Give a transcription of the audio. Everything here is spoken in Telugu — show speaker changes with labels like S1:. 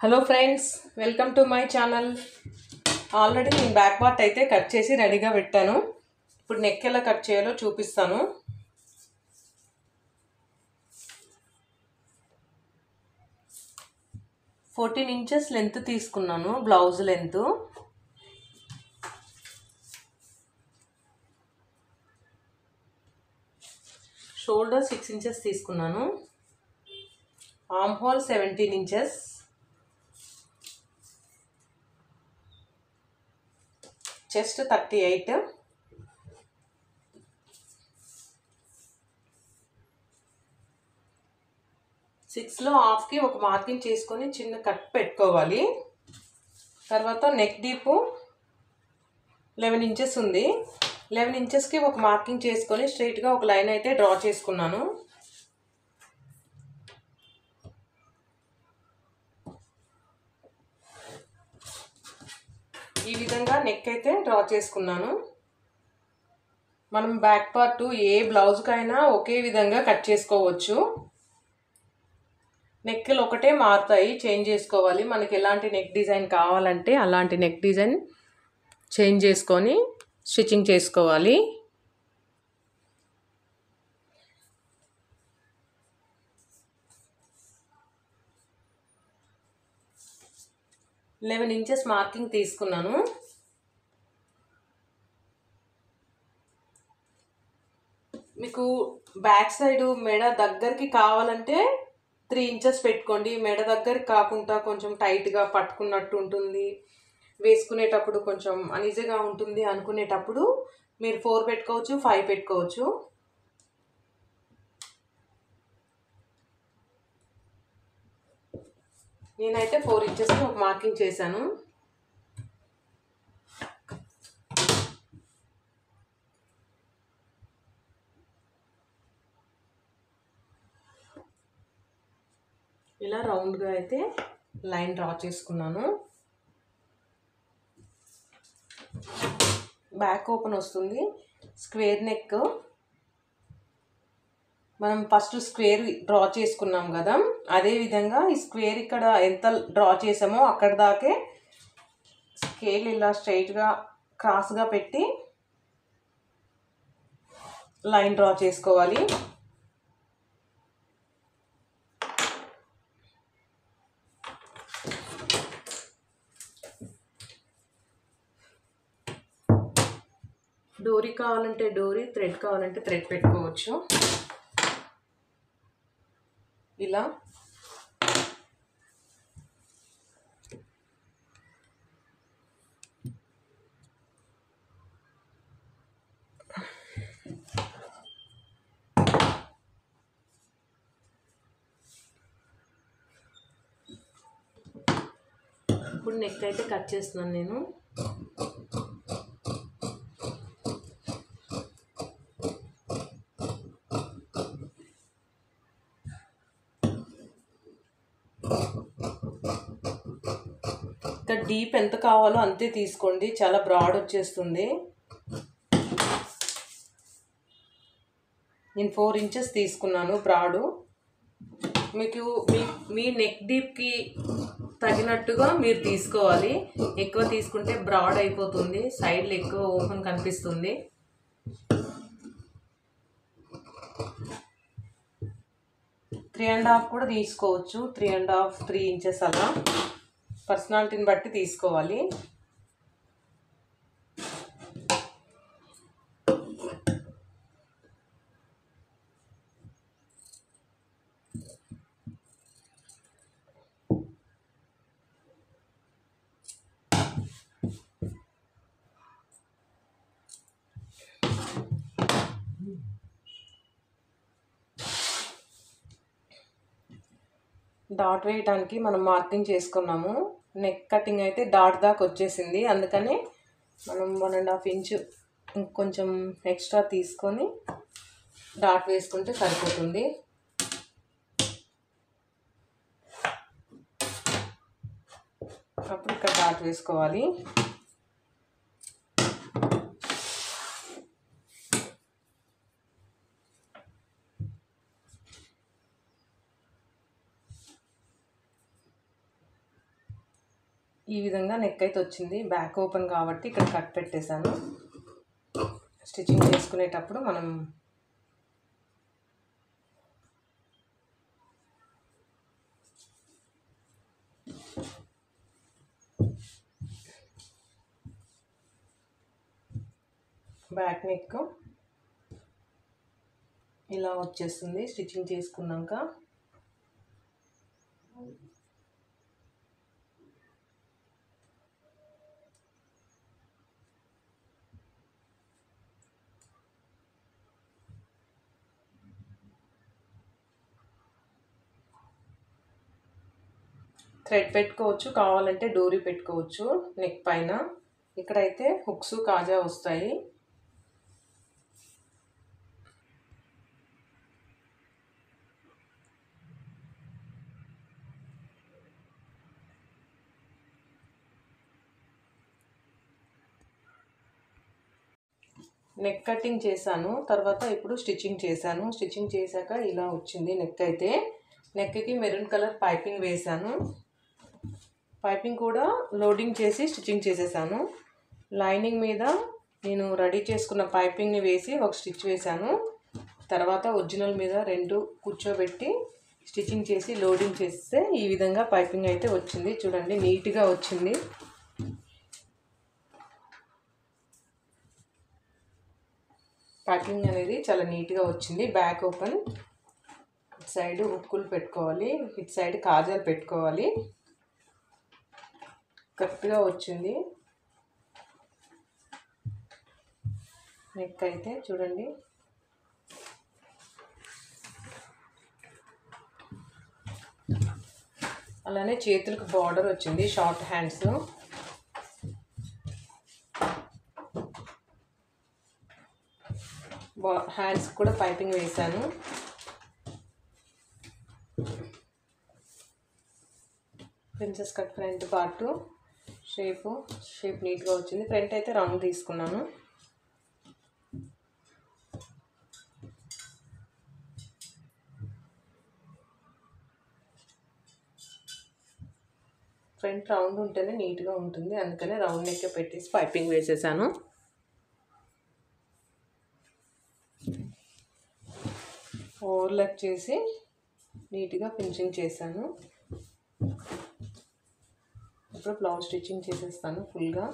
S1: Hello friends, welcome to my channel. Already నేను బ్యాక్ పార్ట్ అయితే కట్ చేసి రెడీగా పెట్టాను. ఇప్పుడు నెక్ ఎలా కట్ చేయాలో చూపిస్తాను. ఫోర్టీన్ ఇంచెస్ లెంత్ తీసుకున్నాను, బ్లౌజ్ లెంత్. షోల్డర్ 6 ఇంచెస్ తీసుకున్నాను. Arm whole 17 inches. చెస్ట్ 38. సిక్స్లో హాఫ్కి ఒక మార్కింగ్ చేసుకొని చిన్న కట్ పెట్టుకోవాలి. తర్వాత నెక్ డీప్ 11 ఇంచెస్ ఉంది. 11 ఇంచెస్కి ఒక మార్కింగ్ చేసుకొని స్ట్రైట్గా ఒక లైన్ అయితే డ్రా చేసుకున్నాను. ఈ విధంగా నెక్ అయితే డ్రా చేసుకున్నాను. మనం బ్యాక్ పార్ట్ ఏ బ్లౌజ్కైనా ఒకే విధంగా కట్ చేసుకోవచ్చు. నెక్లు ఒకటే మారుతాయి, చేంజ్ చేసుకోవాలి. మనకి ఎలాంటి నెక్ డిజైన్ కావాలంటే అలాంటి నెక్ డిజైన్ చేంజ్ చేసుకొని స్టిచ్చింగ్ చేసుకోవాలి. లెవెన్ ఇంచెస్ మార్కింగ్ తీసుకున్నాను. మీకు బ్యాక్ సైడ్ మెడ దగ్గరికి కావాలంటే 3 ఇంచెస్ పెట్టుకోండి. మెడ దగ్గరికి కాకుండా కొంచెం టైట్గా పట్టుకున్నట్టు ఉంటుంది, వేసుకునేటప్పుడు కొంచెం అనీజీగా ఉంటుంది అనుకునేటప్పుడు మీరు 4 పెట్టుకోవచ్చు, 5 పెట్టుకోవచ్చు. నేనైతే 4 ఇంచెస్కి ఒక మార్కింగ్ చేశాను. ఇలా రౌండ్గా అయితే లైన్ డ్రా చేసుకున్నాను. బ్యాక్ ఓపెన్ వస్తుంది. Square neck. మనం ఫస్ట్ స్క్వేర్ డ్రా చేసుకున్నాం కదా, అదే విధంగా ఈ స్క్వేర్ ఇక్కడ ఎంత డ్రా చేసామో అక్కడ దాకే స్కేల్ ఇలా స్ట్రైట్గా క్రాస్గా పెట్టి లైన్ డ్రా చేసుకోవాలి. డోరీ కావాలంటే డోరీ, థ్రెడ్ కావాలంటే థ్రెడ్ పెట్టుకోవచ్చు. ఇలా ఇప్పుడు నెక్ అయితే కట్ చేస్తున్నాను నేను. ఇక్కడ డీప్ ఎంత కావాలో అంతే తీసుకోండి, చాలా బ్రాడ్ వచ్చేస్తుంది. నేను 4 ఇంచెస్ తీసుకున్నాను బ్రాడు. మీకు మీ నెక్ డీప్కి తగినట్టుగా మీరు తీసుకోవాలి. ఎక్కువ తీసుకుంటే బ్రాడ్ అయిపోతుంది, సైడ్లో ఎక్కువ ఓపెన్ కనిపిస్తుంది. త్రీ అండ్ హాఫ్ కూడా తీసుకోవచ్చు. 3.5, 3 ఇంచెస్ అలా పర్సనాలిటీని బట్టి తీసుకోవాలి. డాట్ వేయడానికి మనం మార్కింగ్ చేసుకున్నాము. నెక్ కటింగ్ అయితే డాట్ దాకా వచ్చేసింది, అందుకని మనం 1.5 ఇంచు ఇంకొంచెం ఎక్స్ట్రా తీసుకొని డాట్ వేసుకుంటే సరిపోతుంది. అప్పుడు ఇక్కడ డాట్ వేసుకోవాలి. ఈ విధంగా నెక్ అయితే వచ్చింది. బ్యాక్ ఓపెన్ కాబట్టి ఇక్కడ కట్ పెట్టేశాను. స్టిచ్చింగ్ చేసుకునేటప్పుడు మనం బ్యాక్ నెక్ ఇలా వచ్చేస్తుంది స్టిచ్చింగ్ చేసుకున్నాక. థ్రెడ్ పెట్టుకోవచ్చు, కావాలంటే డోరీ పెట్టుకోవచ్చు నెక్ పైన. ఇక్కడైతే హుక్స్ కాజా వస్తాయి. నెక్ కటింగ్ చేశాను, తర్వాత ఇప్పుడు స్టిచ్చింగ్ చేశాను. స్టిచ్చింగ్ చేశాక ఇలా వచ్చింది నెక్ అయితే. నెక్కి మెరూన్ కలర్ పైపింగ్ వేశాను. పైపింగ్ కూడా లోడింగ్ చేసి స్టిచ్చింగ్ చేసేసాను. లైనింగ్ మీద నేను రెడీ చేసుకున్న పైపింగ్ని వేసి ఒక స్టిచ్ వేశాను. తర్వాత ఒరిజినల్ మీద 2 కూర్చోబెట్టి స్టిచ్చింగ్ చేసి లోడింగ్ చేస్తే ఈ విధంగా పైపింగ్ అయితే వచ్చింది. చూడండి నీట్గా వచ్చింది. పైపింగ్ అనేది చాలా నీట్గా వచ్చింది. బ్యాక్ ఓపెన్, ఇటు సైడ్ హుక్కులు పెట్టుకోవాలి, ఇటు సైడ్ కాజాలు పెట్టుకోవాలి. కరెక్ట్గా వచ్చింది నెక్ అయితే. చూడండి అలానే చేతులకు బార్డర్ వచ్చింది, షార్ట్ హ్యాండ్స్. హ్యాండ్స్ కూడా పైపింగ్ వేశాను. Princess cut front part shape నీట్గా వచ్చింది. ఫ్రంట్ అయితే రౌండ్ తీసుకున్నాను. ఫ్రంట్ రౌండ్ ఉంటేనే నీట్గా ఉంటుంది, అందుకనే రౌండ్ నెక్ పెట్టేసి పైపింగ్ వేసేసాను. ఓవర్లాక్ చేసి నీట్గా ఫినిషింగ్ చేశాను. ఇప్పుడు బ్లౌజ్ స్టిచ్చింగ్ చేసేస్తాను ఫుల్గా.